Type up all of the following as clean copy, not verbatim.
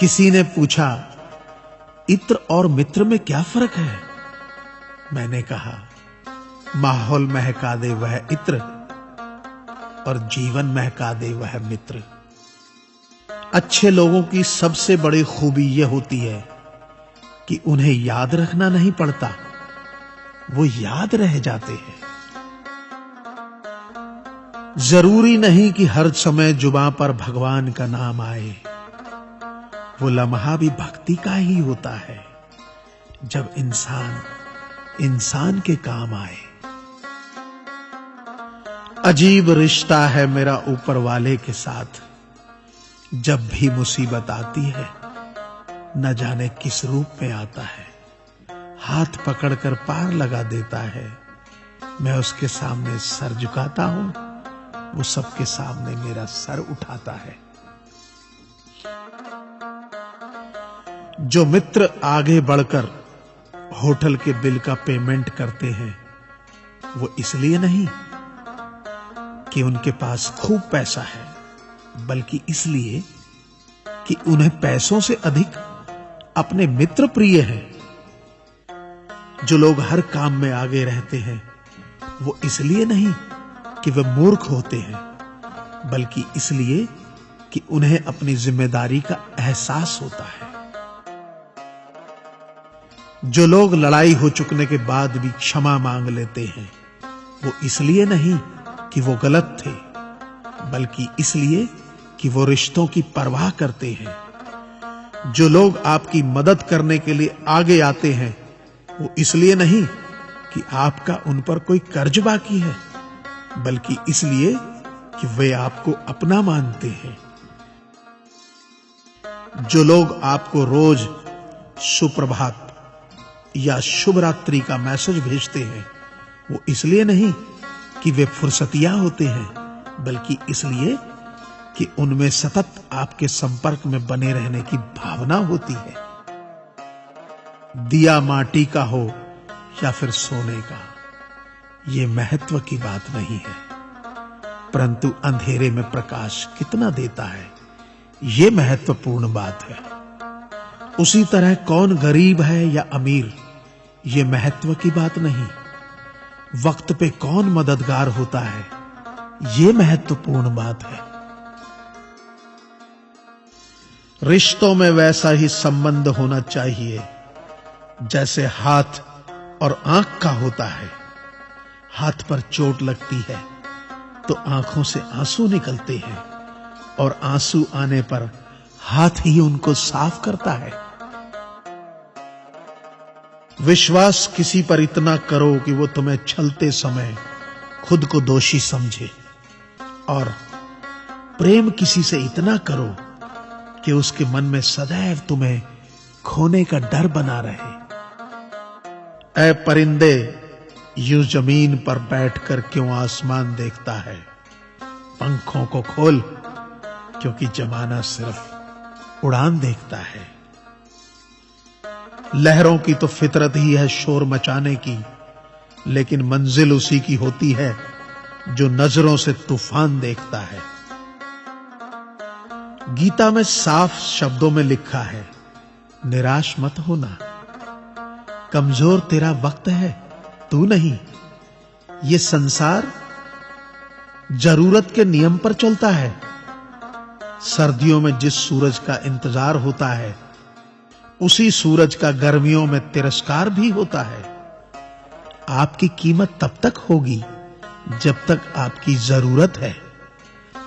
किसी ने पूछा, इत्र और मित्र में क्या फर्क है? मैंने कहा, माहौल महका दे वह इत्र और जीवन महका दे वह मित्र। अच्छे लोगों की सबसे बड़ी खूबी यह होती है कि उन्हें याद रखना नहीं पड़ता, वो याद रह जाते हैं। जरूरी नहीं कि हर समय जुबां पर भगवान का नाम आए, वो लम्हा भी भक्ति का ही होता है जब इंसान के काम आए। अजीब रिश्ता है मेरा ऊपर वाले के साथ, जब भी मुसीबत आती है न जाने किस रूप में आता है, हाथ पकड़कर पार लगा देता है। मैं उसके सामने सर झुकाता हूं, वो सबके सामने मेरा सर उठाता है। जो मित्र आगे बढ़कर होटल के बिल का पेमेंट करते हैं, वो इसलिए नहीं कि उनके पास खूब पैसा है, बल्कि इसलिए कि उन्हें पैसों से अधिक अपने मित्र प्रिय हैं। जो लोग हर काम में आगे रहते हैं, वो इसलिए नहीं कि वे मूर्ख होते हैं, बल्कि इसलिए कि उन्हें अपनी जिम्मेदारी का एहसास होता है। जो लोग लड़ाई हो चुकने के बाद भी क्षमा मांग लेते हैं, वो इसलिए नहीं कि वो गलत थे, बल्कि इसलिए कि वो रिश्तों की परवाह करते हैं। जो लोग आपकी मदद करने के लिए आगे आते हैं, वो इसलिए नहीं कि आपका उन पर कोई कर्ज बाकी है, बल्कि इसलिए कि वे आपको अपना मानते हैं। जो लोग आपको रोज सुप्रभात या शुभ रात्रि का मैसेज भेजते हैं, वो इसलिए नहीं कि वे फुर्सतिया होते हैं, बल्कि इसलिए कि उनमें सतत आपके संपर्क में बने रहने की भावना होती है। दिया माटी का हो या फिर सोने का, ये महत्व की बात नहीं है, परंतु अंधेरे में प्रकाश कितना देता है, ये महत्वपूर्ण बात है। उसी तरह कौन गरीब है या अमीर, ये महत्व की बात नहीं। वक्त पे कौन मददगार होता है, ये महत्वपूर्ण बात है। रिश्तों में वैसा ही संबंध होना चाहिए जैसे हाथ और आंख का होता है। हाथ पर चोट लगती है तो आंखों से आंसू निकलते हैं, और आंसू आने पर हाथ ही उनको साफ करता है। विश्वास किसी पर इतना करो कि वो तुम्हें छलते समय खुद को दोषी समझे, और प्रेम किसी से इतना करो कि उसके मन में सदैव तुम्हें खोने का डर बना रहे। ऐ परिंदे, यूं जमीन पर बैठकर क्यों आसमान देखता है? पंखों को खोल, क्योंकि जमाना सिर्फ उड़ान देखता है। लहरों की तो फितरत ही है शोर मचाने की, लेकिन मंजिल उसी की होती है जो नजरों से तूफान देखता है। गीता में साफ शब्दों में लिखा है, निराश मत होना, कमजोर तेरा वक्त है, तू नहीं। ये संसार जरूरत के नियम पर चलता है। सर्दियों में जिस सूरज का इंतजार होता है, उसी सूरज का गर्मियों में तिरस्कार भी होता है। आपकी कीमत तब तक होगी जब तक आपकी जरूरत है।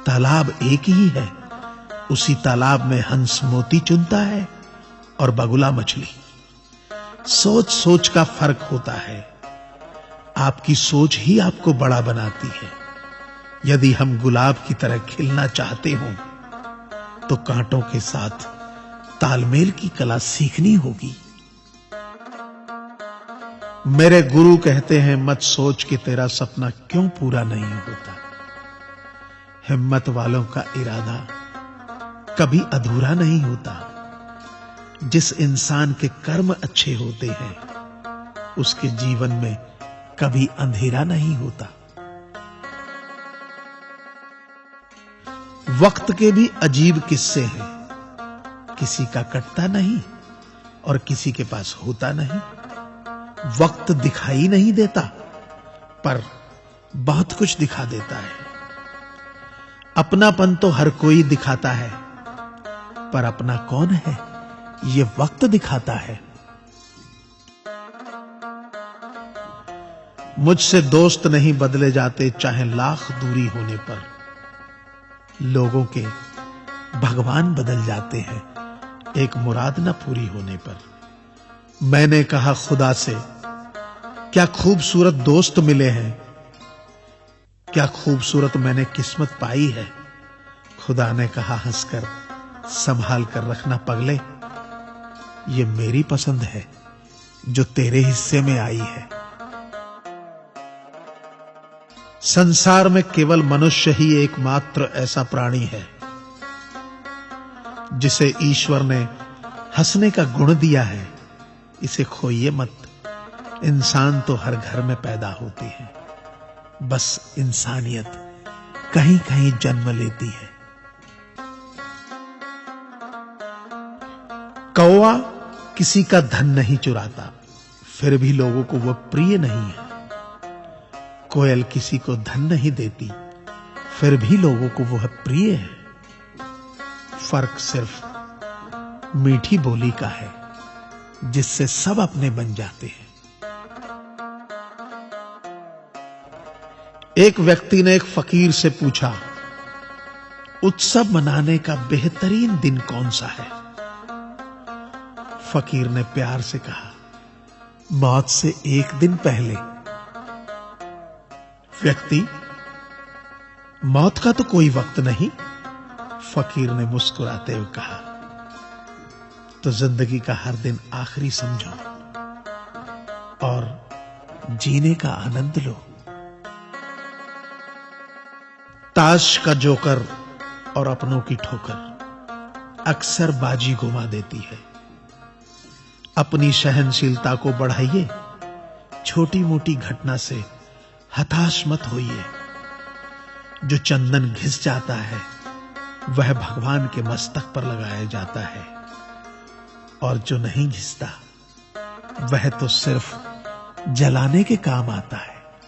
तालाब एक ही है, उसी तालाब में हंस मोती चुनता है और बगुला मछली। सोच सोच का फर्क होता है। आपकी सोच ही आपको बड़ा बनाती है। यदि हम गुलाब की तरह खिलना चाहते हो तो कांटों के साथ तालमेल की कला सीखनी होगी। मेरे गुरु कहते हैं, मत सोच कि तेरा सपना क्यों पूरा नहीं होता। हिम्मत वालों का इरादा कभी अधूरा नहीं होता। जिस इंसान के कर्म अच्छे होते हैं, उसके जीवन में कभी अंधेरा नहीं होता। वक्त के भी अजीब किस्से हैं। किसी का कटता नहीं और किसी के पास होता नहीं। वक्त दिखाई नहीं देता, पर बहुत कुछ दिखा देता है। अपनापन तो हर कोई दिखाता है, पर अपना कौन है ये वक्त दिखाता है। मुझसे दोस्त नहीं बदले जाते, चाहे लाख दूरी होने पर। लोगों के भगवान बदल जाते हैं, एक मुराद न पूरी होने पर। मैंने कहा खुदा से, क्या खूबसूरत दोस्त मिले हैं, क्या खूबसूरत मैंने किस्मत पाई है। खुदा ने कहा हंसकर, संभाल कर रखना पगले, ये मेरी पसंद है जो तेरे हिस्से में आई है। संसार में केवल मनुष्य ही एकमात्र ऐसा प्राणी है जिसे ईश्वर ने हंसने का गुण दिया है। इसे खोइए मत। इंसान तो हर घर में पैदा होती है, बस इंसानियत कहीं कहीं जन्म लेती है। कौवा किसी का धन नहीं चुराता, फिर भी लोगों को वह प्रिय नहीं है। कोयल किसी को धन नहीं देती, फिर भी लोगों को वह प्रिय है। फर्क सिर्फ मीठी बोली का है, जिससे सब अपने बन जाते हैं। एक व्यक्ति ने एक फकीर से पूछा, उत्सव मनाने का बेहतरीन दिन कौन सा है। फकीर ने प्यार से कहा, मौत से एक दिन पहले। व्यक्ति, मौत का तो कोई वक्त नहीं। फकीर ने मुस्कुराते हुए कहा, तो जिंदगी का हर दिन आखिरी समझो और जीने का आनंद लो। ताश का जोकर और अपनों की ठोकर अक्सर बाजी घुमा देती है। अपनी सहनशीलता को बढ़ाइए, छोटी मोटी घटना से हताश मत होइए। जो चंदन घिस जाता है वह भगवान के मस्तक पर लगाया जाता है, और जो नहीं घिसता वह तो सिर्फ जलाने के काम आता है।